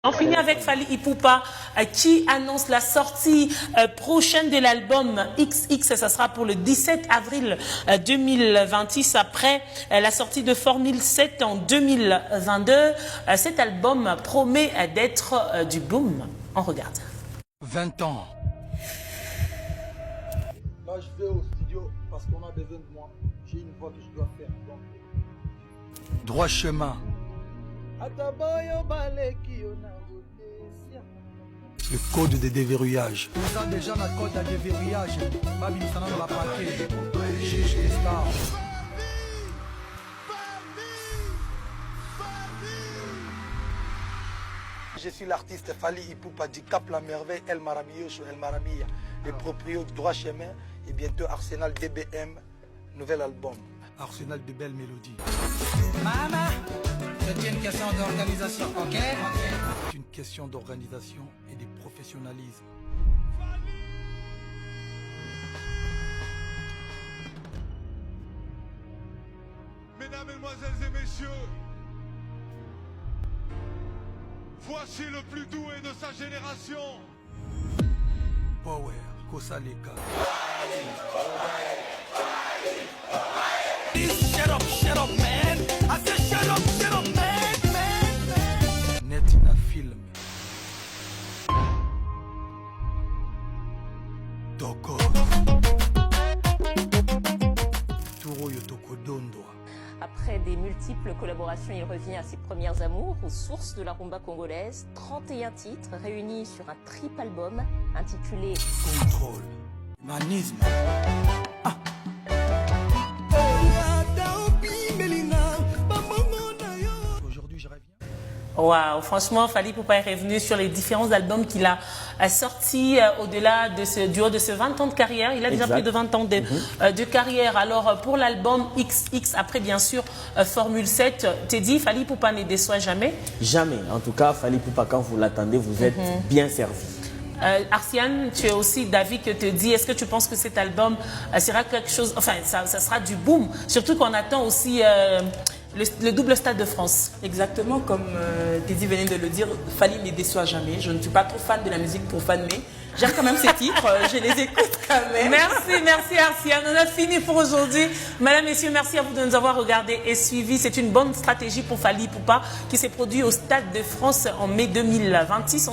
On finit avec Fally Ipupa qui annonce la sortie prochaine de l'album XX. Ça sera pour le 17 avril 2026 après la sortie de Formule 7 en 2022. Cet album promet d'être du boom. On regarde. 20 ans. Là, je vais au studio parce qu'on a besoin de moi. J'ai une voix que je dois faire. Donc... Droit chemin. Le code de déverrouillage. Ça déjà la code de déverrouillage. Babi nous dans la paquet. Je suis l'artiste Fally Ipupa du Cap La Merveille, El Maramillo, El Maramilla, les proprios du Droit Chemin et bientôt Arsenal DBM, nouvel album. Arsenal de belles mélodies. Maman, c'est une question d'organisation, ok? C'est une question d'organisation et de professionnalisme. Mesdames, Mesdemoiselles et Messieurs, voici le plus doué de sa génération. Power, Kosa Leka. Shut up, man. I said shut up, man. Net na film. Toko. Turo Yotoko Dondo. Après des multiples collaborations, il revient à ses premières amours, aux sources de la rumba congolaise. 31 titres réunis sur un triple album intitulé Contrôle. Manisme. Aujourd'hui, je reviens. Waouh, franchement, Fally Ipupa est revenu sur les différents albums qu'il a sortis au-delà de du haut de ce 20 ans de carrière. Il a déjà plus de 20 ans de carrière. Alors, pour l'album XX, après bien sûr Formule 7, t'es dit, Fally Ipupa ne déçoit jamais? Jamais. En tout cas, Fally Ipupa, quand vous l'attendez, vous êtes bien servi. Arsiane, tu es aussi d'avis que te dit, est-ce que tu penses que cet album sera quelque chose, enfin, ça sera du boom, surtout qu'on attend aussi le double Stade de France. Exactement, comme Teddy venait de le dire, Fally ne déçoit jamais. Je ne suis pas trop fan de la musique pour fan, mais j'aime quand même ces titres, je les écoute quand même. Merci Arsiane. On a fini pour aujourd'hui. Mesdames, Messieurs, merci à vous de nous avoir regardés et suivis. C'est une bonne stratégie pour Fally Ipupa qui s'est produit au Stade de France en mai 2026.